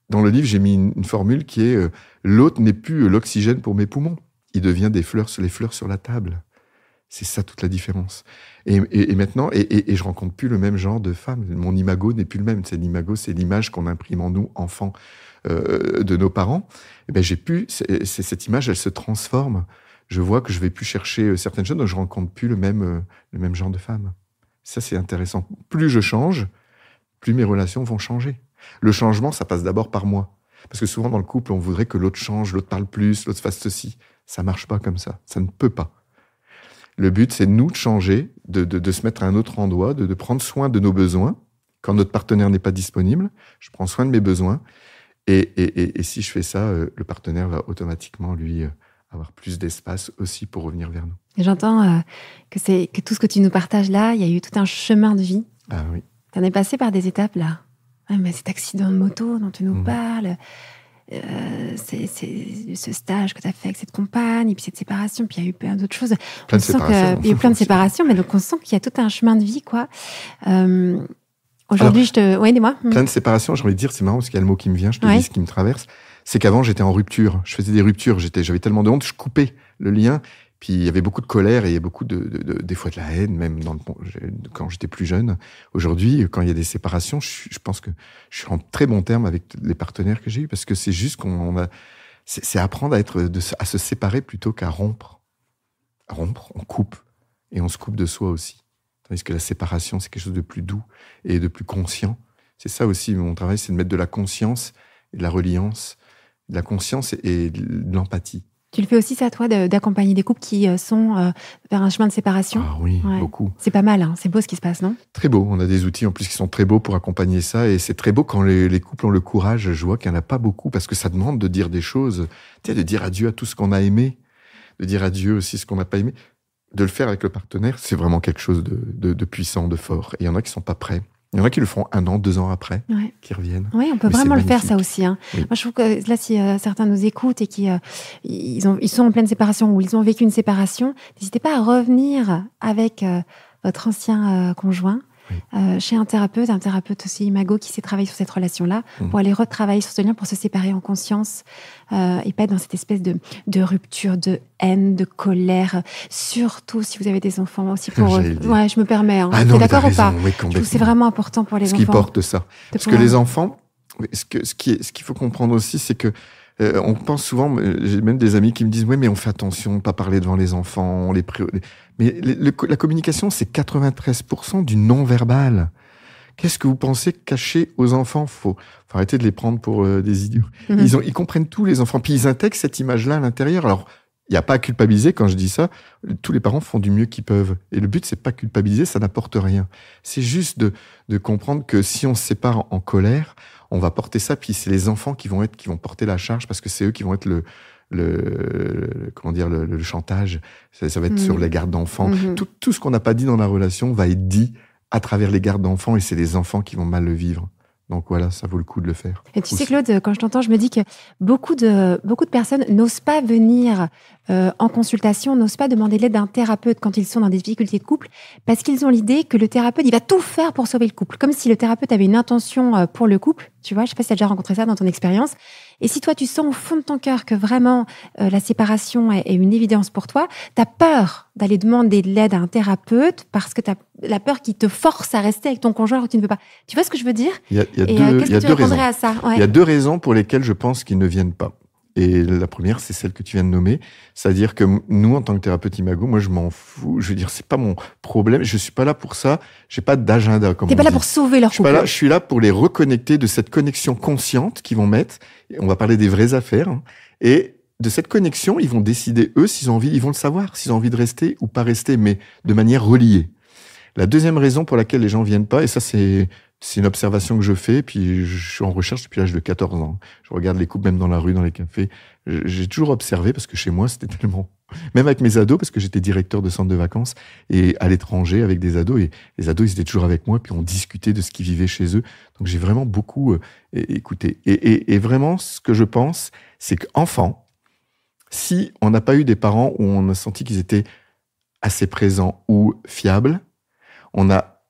dans le livre, j'ai mis une formule qui est l'autre n'est plus l'oxygène pour mes poumons. Il devient les fleurs sur la table. C'est ça toute la différence. Et maintenant, et je rencontre plus le même genre de femme. Mon imago n'est plus le même. L'imago, c'est l'image qu'on imprime en nous, enfants, de nos parents. Et ben, cette image, elle se transforme. Je vois que je vais plus chercher certaines choses, donc je rencontre plus le même genre de femme. Ça, c'est intéressant. Plus je change, plus mes relations vont changer. Le changement, ça passe d'abord par moi. Parce que souvent, dans le couple, on voudrait que l'autre change, l'autre parle plus, l'autre fasse ceci. Ça marche pas comme ça. Ça ne peut pas. Le but, c'est nous de changer, de se mettre à un autre endroit, de prendre soin de nos besoins. Quand notre partenaire n'est pas disponible, je prends soin de mes besoins. Et si je fais ça, le partenaire va automatiquement, lui, avoir plus d'espace aussi pour revenir vers nous. Et j'entends que tout ce que tu nous partages là, il y a eu tout un chemin de vie. Ah oui. Tu en es passé par des étapes là. Ah, mais cet accident de moto dont tu nous parles, c'est ce stage que tu as fait avec cette compagne, et puis cette séparation, puis il y a eu plein d'autres choses. Il y a eu plein de séparations, mais donc on sent qu'il y a tout un chemin de vie, quoi. Aujourd'hui, Oui, dis-moi. Plein de séparations, j'ai envie de dire, c'est marrant parce qu'il y a le mot qui me vient, je te dis ce qui me traverse. C'est qu'avant, j'étais en rupture. Je faisais des ruptures. J'avais tellement de honte, je coupais le lien. Puis il y avait beaucoup de colère et il y a beaucoup des fois de la haine, même quand j'étais plus jeune. Aujourd'hui, quand il y a des séparations, je pense que je suis en très bon terme avec les partenaires que j'ai eus parce que c'est juste c'est apprendre à se séparer plutôt qu'à rompre. À rompre, on coupe et on se coupe de soi aussi. Tandis que la séparation, c'est quelque chose de plus doux et de plus conscient. C'est ça aussi, mon travail, c'est de mettre de la conscience et de la reliance, de la conscience et de l'empathie. Tu le fais aussi, ça, toi, d'accompagner des couples qui sont vers un chemin de séparation? Ah oui, beaucoup. C'est pas mal, hein. C'est beau ce qui se passe, non? Très beau. On a des outils en plus qui sont très beaux pour accompagner ça. Et c'est très beau quand les couples ont le courage. Je vois qu'il n'y en a pas beaucoup parce que ça demande de dire des choses. Tu sais, de dire adieu à tout ce qu'on a aimé, de dire adieu aussi à ce qu'on n'a pas aimé. De le faire avec le partenaire, c'est vraiment quelque chose de puissant, de fort. Et il y en a qui ne sont pas prêts. Il y en a qui le feront 1 an, 2 ans après, qui reviennent. Oui, on peut vraiment le faire, ça aussi. Hein. Oui. Moi, je trouve que là, si certains nous écoutent et ils sont en pleine séparation ou ils ont vécu une séparation, n'hésitez pas à revenir avec votre ancien conjoint chez un thérapeute aussi imago qui sait travailler sur cette relation-là pour aller retravailler sur ce lien, pour se séparer en conscience et pas être dans cette espèce de rupture, de haine, de colère. Surtout si vous avez des enfants aussi pour eux. Ouais, je me permets. Hein. Ah non, t'es d'accord ou pas? Oui, je trouve que c'est vraiment important pour les enfants. Ce qui porte ça. Parce que les enfants, ce qu'il faut comprendre aussi, c'est que on pense souvent, j'ai même des amis qui me disent « Oui, mais on fait attention, pas parler devant les enfants, Mais la communication, c'est 93% du non-verbal. Qu'est-ce que vous pensez cacher aux enfants? Faut arrêter de les prendre pour des idiots. Ils comprennent tout, les enfants. Puis ils intègrent cette image-là à l'intérieur. Alors, il n'y a pas à culpabiliser quand je dis ça. Tous les parents font du mieux qu'ils peuvent. Et le but, c'est pas culpabiliser, ça n'apporte rien. C'est juste de comprendre que si on se sépare en colère, on va porter ça, puis c'est les enfants qui vont porter la charge parce que c'est eux qui vont être le chantage. Ça va être sur les gardes d'enfants. Tout ce qu'on n'a pas dit dans la relation va être dit à travers les gardes d'enfants et c'est les enfants qui vont mal le vivre. Donc voilà, ça vaut le coup de le faire. Et tu sais, Claude, quand je t'entends, je me dis que beaucoup de personnes n'osent pas venir en consultation, n'osent pas demander l'aide d'un thérapeute quand ils sont dans des difficultés de couple, parce qu'ils ont l'idée que le thérapeute, il va tout faire pour sauver le couple. Comme si le thérapeute avait une intention pour le couple. Tu vois, je sais pas si tu as déjà rencontré ça dans ton expérience. Et si toi, tu sens au fond de ton cœur que vraiment la séparation est une évidence pour toi, tu as peur d'aller demander de l'aide à un thérapeute parce que tu as la peur qui te force à rester avec ton conjoint alors que tu ne veux pas. Tu vois ce que je veux dire? Il y a deux raisons. À ça? Il y a 2 raisons pour lesquelles je pense qu'ils ne viennent pas. Et la première, c'est celle que tu viens de nommer. C'est-à-dire que nous, en tant que thérapeute imago, moi, je m'en fous. Je veux dire, c'est pas mon problème. Je suis pas là pour ça. J'ai pas d'agenda, comme on dit. T'es pas là pour sauver leur couple. Je suis là pour les reconnecter de cette connexion consciente qu'ils vont mettre. On va parler des vraies affaires. Hein. Et de cette connexion, ils vont décider, eux, s'ils ont envie, ils vont le savoir, s'ils ont envie de rester ou pas rester, mais de manière reliée. La deuxième raison pour laquelle les gens viennent pas, et ça, c'est une observation que je fais, puis je suis en recherche depuis l'âge de 14 ans. Je regarde les couples même dans la rue, dans les cafés. J'ai toujours observé, parce que chez moi, c'était tellement... Même avec mes ados, parce que j'étais directeur de centre de vacances, et à l'étranger avec des ados, et les ados, ils étaient toujours avec moi, puis on discutait de ce qu'ils vivaient chez eux. Donc j'ai vraiment beaucoup écouté. Et vraiment, ce que je pense, c'est qu'enfant, si on n'a pas eu des parents où on a senti qu'ils étaient assez présents ou fiables, on a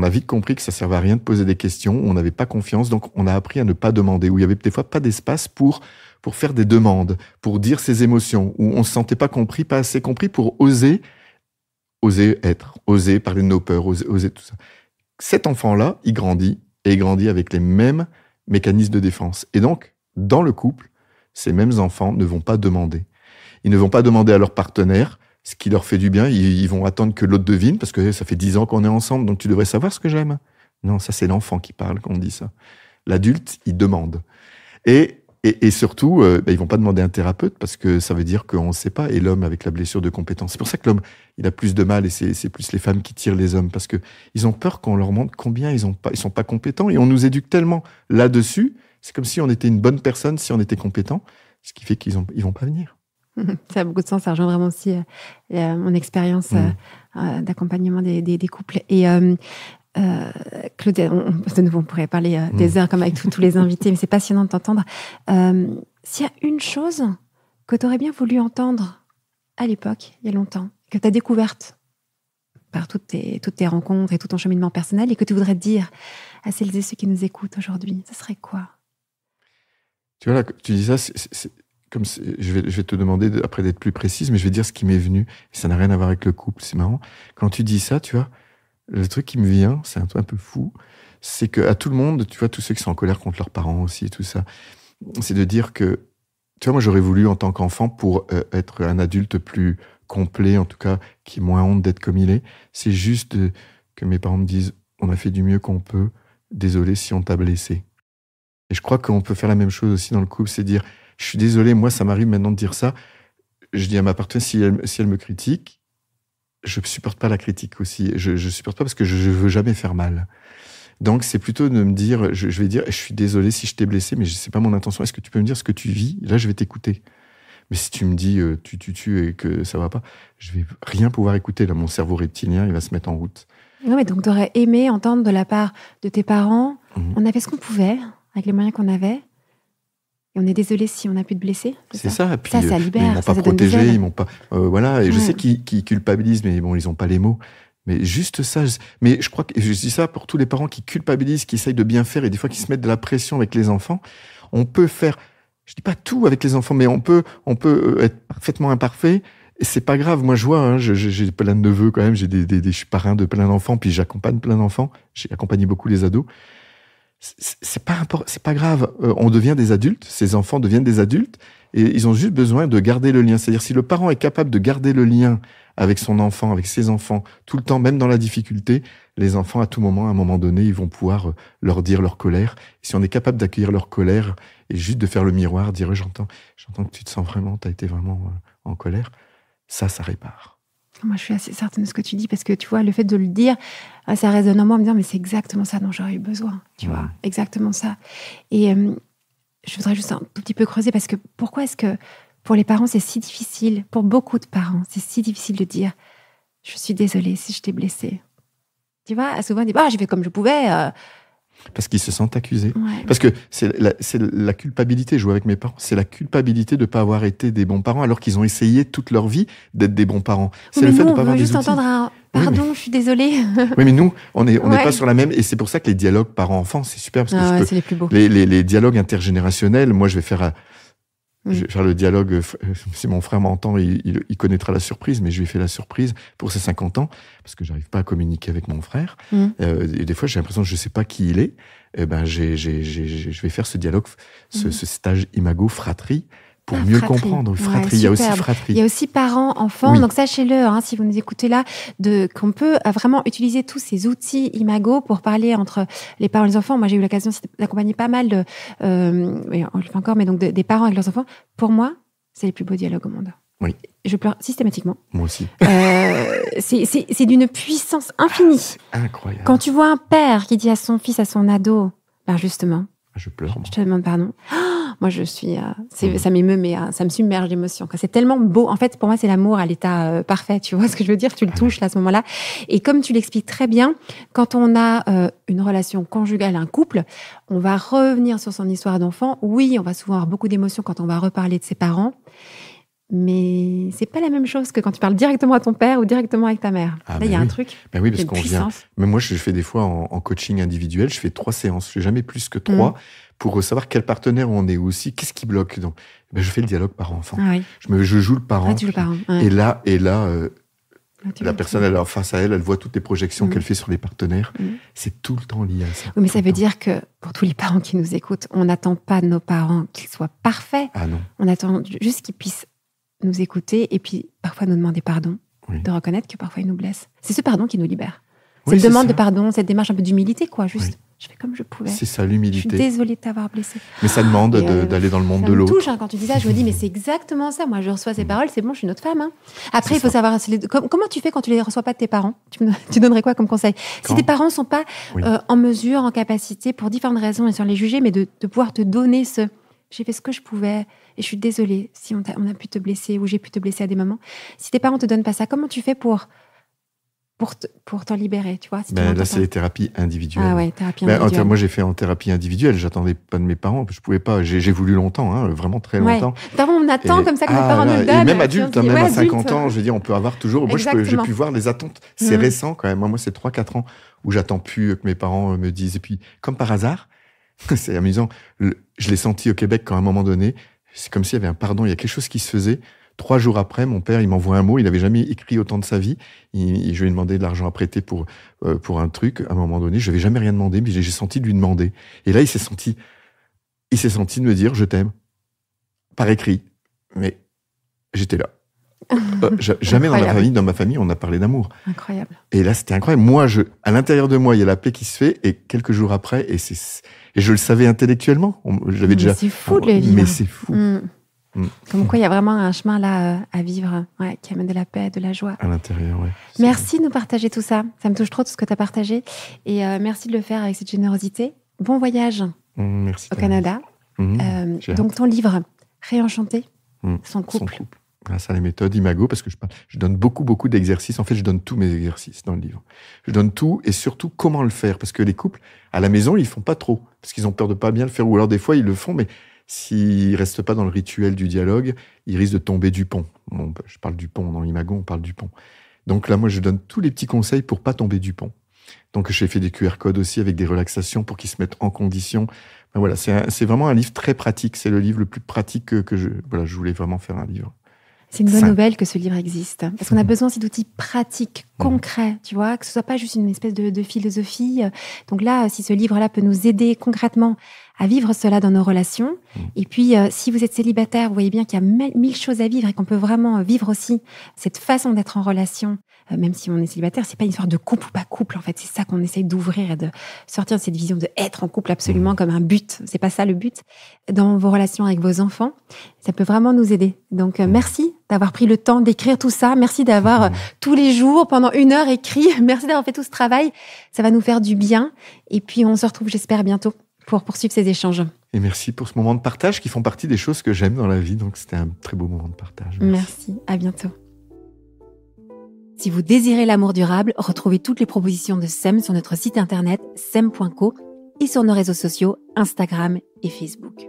vite compris que ça servait à rien de poser des questions, on n'avait pas confiance, donc on a appris à ne pas demander, où il y avait des fois pas d'espace pour faire des demandes, pour dire ses émotions, où on se sentait pas compris, pas assez compris pour oser être, oser parler de nos peurs, oser tout ça. Cet enfant-là, il grandit, et il grandit avec les mêmes mécanismes de défense. Et donc, dans le couple, ces mêmes enfants ne vont pas demander. Ils ne vont pas demander à leur partenaire ce qui leur fait du bien. Ils vont attendre que l'autre devine, parce que ça fait 10 ans qu'on est ensemble, donc tu devrais savoir ce que j'aime. Non, ça, c'est l'enfant qui parle quand on dit ça. L'adulte, il demande. Et surtout, ils vont pas demander un thérapeute, parce que ça veut dire qu'on ne sait pas. Et l'homme, avec la blessure de compétence. C'est pour ça que l'homme, il a plus de mal, et c'est plus les femmes qui tirent les hommes, parce que ils ont peur qu'on leur montre combien ils sont pas compétents. Et on nous éduque tellement là-dessus. C'est comme si on était une bonne personne, si on était compétent, ce qui fait qu'ils vont pas venir. Ça a beaucoup de sens, ça rejoint vraiment aussi mon expérience d'accompagnement des couples. Et Claude, de nouveau, on pourrait parler des heures comme avec tous les invités, mais c'est passionnant de t'entendre. S'il y a une chose que tu aurais bien voulu entendre à l'époque, il y a longtemps, que tu as découverte par toutes tes rencontres et tout ton cheminement personnel, et que tu voudrais dire à celles et ceux qui nous écoutent aujourd'hui, ce serait quoi? Tu vois, là, tu dis ça, je vais te demander après d'être plus précise, mais je vais dire ce qui m'est venu. Et ça n'a rien à voir avec le couple, c'est marrant. Quand tu dis ça, tu vois, le truc qui me vient, c'est un peu fou, c'est qu'à tout le monde, tu vois, tous ceux qui sont en colère contre leurs parents aussi et tout ça, c'est de dire que, tu vois, moi j'aurais voulu en tant qu'enfant, pour être un adulte plus complet, en tout cas, qui ait moins honte d'être comme il est, c'est juste que mes parents me disent, on a fait du mieux qu'on peut, désolé si on t'a blessé. Et je crois qu'on peut faire la même chose aussi dans le couple, c'est dire, je suis désolé, moi ça m'arrive maintenant de dire ça, je dis à ma partenaire, si elle me critique, je ne supporte pas la critique aussi, je supporte pas parce que je veux jamais faire mal. Donc c'est plutôt de me dire, je vais dire, je suis désolé si je t'ai blessé, mais c'est pas mon intention, est-ce que tu peux me dire ce que tu vis? Là je vais t'écouter. Mais si tu me dis tu et que ça va pas, je vais rien pouvoir écouter, là mon cerveau reptilien il va se mettre en route. Non, mais donc tu aurais aimé entendre de la part de tes parents, on a fait ce qu'on pouvait, avec les moyens qu'on avait, et on est désolé si on a pu te blesser. C'est ça. Et puis, ça libère. Ils m'ont pas protégé, ils m'ont pas. Voilà. Et je sais qu'ils culpabilisent, mais bon, ils ont pas les mots. Mais juste ça. Mais je crois que je dis ça pour tous les parents qui culpabilisent, qui essayent de bien faire et des fois qui se mettent de la pression avec les enfants. On peut faire. Je dis pas tout avec les enfants, mais on peut être parfaitement imparfait. Et c'est pas grave. Moi, je vois. Hein, j'ai plein de neveux quand même. Je suis parrain de plein d'enfants, puis j'accompagne plein d'enfants. J'ai accompagné beaucoup les ados. C'est pas grave. On devient des adultes, ces enfants deviennent des adultes, et ils ont juste besoin de garder le lien. C'est-à-dire, si le parent est capable de garder le lien avec son enfant, avec ses enfants, tout le temps, même dans la difficulté, les enfants, à tout moment, à un moment donné, ils vont pouvoir leur dire leur colère. Et si on est capable d'accueillir leur colère et juste de faire le miroir, dire j'entends que tu te sens vraiment, t'as été vraiment en colère, ça répare. Moi, je suis assez certaine de ce que tu dis, parce que tu vois, le fait de le dire, ça résonne en moi, en me disant, mais c'est exactement ça dont j'aurais eu besoin, tu vois, exactement ça. Et je voudrais juste un tout petit peu creuser, parce que pourquoi est-ce que pour les parents, c'est si difficile, pour beaucoup de parents, c'est si difficile de dire, je suis désolée si je t'ai blessée. Tu vois, souvent, on dit, j'ai fait comme je pouvais. Parce qu'ils se sentent accusés. Ouais. Parce que c'est la culpabilité, je vois avec mes parents, c'est la culpabilité de ne pas avoir été des bons parents alors qu'ils ont essayé toute leur vie d'être des bons parents. C'est le fait de ne pas avoir des outils. Juste entendre un pardon, je suis désolée. Oui, mais nous, on n'est pas sur la même. Et c'est pour ça que les dialogues parents-enfants, c'est super. Parce que c'est les plus beaux. Les dialogues intergénérationnels, moi, je vais faire le dialogue. Si mon frère m'entend, il connaîtra la surprise, mais je lui ai fait la surprise pour ses 50 ans, parce que j'arrive pas à communiquer avec mon frère. Et des fois, j'ai l'impression que je sais pas qui il est. Je vais faire ce dialogue, ce stage imago fratrie. pour mieux comprendre. Fratrie, il y a aussi fratrie. Il y a aussi parents-enfants. Oui. Donc sachez-le, si vous nous écoutez là, qu'on peut vraiment utiliser tous ces outils Imago pour parler entre les parents et les enfants. Moi, j'ai eu l'occasion d'accompagner pas mal de, on le fait encore, mais donc des parents avec leurs enfants. Pour moi, c'est les plus beaux dialogues au monde. Oui. Je pleure systématiquement. Moi aussi. C'est d'une puissance infinie. C'est incroyable. Quand tu vois un père qui dit à son fils, à son ado, justement, je pleure. Je te demande pardon. Moi, je suis... ça m'émeut, mais ça me submerge d'émotion. C'est tellement beau. En fait, pour moi, c'est l'amour à l'état parfait. Tu vois ce que je veux dire? Tu le touches là, à ce moment-là. Et comme tu l'expliques très bien, quand on a une relation conjugale, un couple, on va revenir sur son histoire d'enfant. Oui, on va souvent avoir beaucoup d'émotions quand on va reparler de ses parents. Mais c'est pas la même chose que quand tu parles directement à ton père ou directement avec ta mère. Là, il y a un truc. Ben oui, parce qu'on vient. Mais moi, je fais des fois en coaching individuel, je fais 3 séances. Je fais jamais plus que 3 pour savoir quel partenaire on est aussi. Qu'est-ce qui bloque? Donc, je fais le dialogue parent-enfant. Ah oui. Je joue le parent. Tu joues le parent. Ouais. Et là, la personne, elle, face à elle, elle voit toutes les projections qu'elle fait sur les partenaires. C'est tout le temps lié à ça. Oui, mais ça veut dire que pour tous les parents qui nous écoutent, on n'attend pas de nos parents qu'ils soient parfaits. Ah non. On attend juste qu'ils puissent nous écouter et puis parfois nous demander pardon, de reconnaître que parfois ils nous blessent. C'est ce pardon qui nous libère. Cette demande de pardon, cette démarche un peu d'humilité, quoi. Juste, je fais comme je pouvais. C'est ça, l'humilité. Je suis désolée de t'avoir blessé. Mais ça demande d'aller dans le monde de l'autre. Ça me touche quand tu dis ça. Je me dis, mais c'est exactement ça. Moi, je reçois ces paroles, c'est bon, je suis une autre femme. Après, il faut savoir comment tu fais quand tu les reçois pas de tes parents. Tu donnerais quoi comme conseil? Si tes parents sont pas en mesure, en capacité, pour différentes raisons, et sans les juger, mais de pouvoir te donner j'ai fait ce que je pouvais et je suis désolée si on a pu te blesser ou j'ai pu te blesser à des moments. Si tes parents te donnent pas ça, comment tu fais pour t'en libérer, tu vois? Là, c'est les thérapies individuelles. Ah ouais, thérapie individuelle. Moi, j'ai fait en thérapie individuelle. J'attendais pas de mes parents. Je pouvais pas. J'ai voulu longtemps, vraiment très longtemps. On attend comme ça que nos parents nous donnent. Et même adulte, même à 50 ans, je veux dire, on peut avoir toujours. Moi, j'ai pu voir les attentes. C'est récent quand même. Moi, c'est 3-4 ans où j'attends plus que mes parents me disent. Et puis, comme par hasard, c'est amusant. Je l'ai senti au Québec quand à un moment donné, c'est comme s'il y avait un pardon. Il y a quelque chose qui se faisait. 3 jours après, mon père, il m'envoie un mot. Il n'avait jamais écrit autant de sa vie. Je lui ai demandé de l'argent à prêter pour un truc. À un moment donné, je n'avais jamais rien demandé, mais j'ai senti de lui demander. Et là, il s'est senti de me dire, je t'aime. Par écrit. Mais j'étais là. Jamais dans ma famille, on a parlé d'amour. Incroyable. Et là, c'était incroyable. Moi, à l'intérieur de moi, il y a la paix qui se fait. Et quelques jours après, et je le savais intellectuellement. J'avais déjà. C'est fou de le vivre. Mais c'est fou. Comme quoi, il y a vraiment un chemin là à vivre, qui amène de la paix, de la joie. À l'intérieur, oui. Merci de nous partager tout ça. Ça me touche trop tout ce que tu as partagé. Et merci de le faire avec cette générosité. Bon voyage merci, au Canada. Donc ton livre, Réenchanter son couple. Grâce à la méthode Imago, parce que je donne beaucoup d'exercices. En fait, je donne tous mes exercices dans le livre. Je donne tout et surtout comment le faire. Parce que les couples, à la maison, ils font pas trop. Parce qu'ils ont peur de pas bien le faire. Ou alors des fois, ils le font, mais s'ils restent pas dans le rituel du dialogue, ils risquent de tomber du pont. Je parle du pont. Dans Imago, on parle du pont. Donc là, moi, je donne tous les petits conseils pour pas tomber du pont. Donc, j'ai fait des QR codes aussi avec des relaxations pour qu'ils se mettent en condition. Voilà, c'est vraiment un livre très pratique. C'est le livre le plus pratique que je voulais vraiment faire un livre. C'est une bonne nouvelle que ce livre existe. Parce qu'on a besoin aussi d'outils pratiques, concrets, tu vois, que ce soit pas juste une espèce de philosophie. Donc là, si ce livre-là peut nous aider concrètement à vivre cela dans nos relations. Et puis, si vous êtes célibataire, vous voyez bien qu'il y a 1000 choses à vivre et qu'on peut vraiment vivre aussi cette façon d'être en relation. Même si on est célibataire, c'est pas une histoire de couple ou pas couple. En fait, c'est ça qu'on essaye d'ouvrir et de sortir de cette vision de être en couple absolument comme un but. C'est pas ça le but. Dans vos relations avec vos enfants, ça peut vraiment nous aider. Donc, merci d'avoir pris le temps d'écrire tout ça. Merci d'avoir tous les jours, pendant 1 heure, écrit. Merci d'avoir fait tout ce travail. Ça va nous faire du bien. Et puis, on se retrouve, j'espère, bientôt pour poursuivre ces échanges. Et merci pour ce moment de partage qui font partie des choses que j'aime dans la vie. Donc, c'était un très beau moment de partage. Merci. À bientôt. Si vous désirez l'amour durable, retrouvez toutes les propositions de SEM sur notre site internet sem.co et sur nos réseaux sociaux Instagram et Facebook.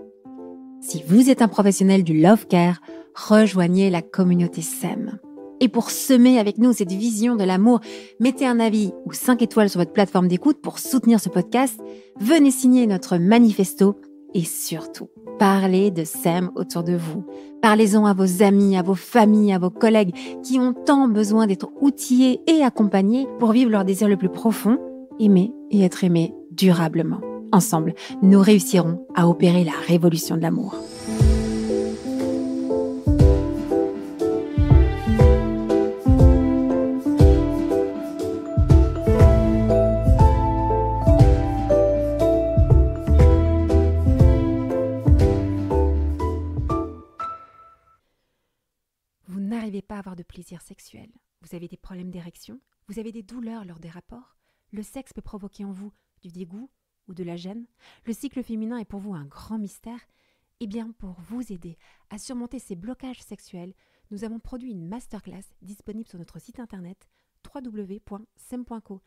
Si vous êtes un professionnel du Love Care, rejoignez la communauté SEM. Et pour semer avec nous cette vision de l'amour, mettez un avis ou 5 étoiles sur votre plateforme d'écoute pour soutenir ce podcast. Venez signer notre manifesto et surtout, parlez de SEM autour de vous. Parlez-en à vos amis, à vos familles, à vos collègues qui ont tant besoin d'être outillés et accompagnés pour vivre leur désir le plus profond, aimer et être aimé durablement. Ensemble, nous réussirons à opérer la révolution de l'amour. Vous n'arrivez pas à avoir de plaisir sexuel. Vous avez des problèmes d'érection. Vous avez des douleurs lors des rapports. Le sexe peut provoquer en vous du dégoût ou de la gêne. Le cycle féminin est pour vous un grand mystère. Eh bien, pour vous aider à surmonter ces blocages sexuels, nous avons produit une masterclass disponible sur notre site internet www.sem.co.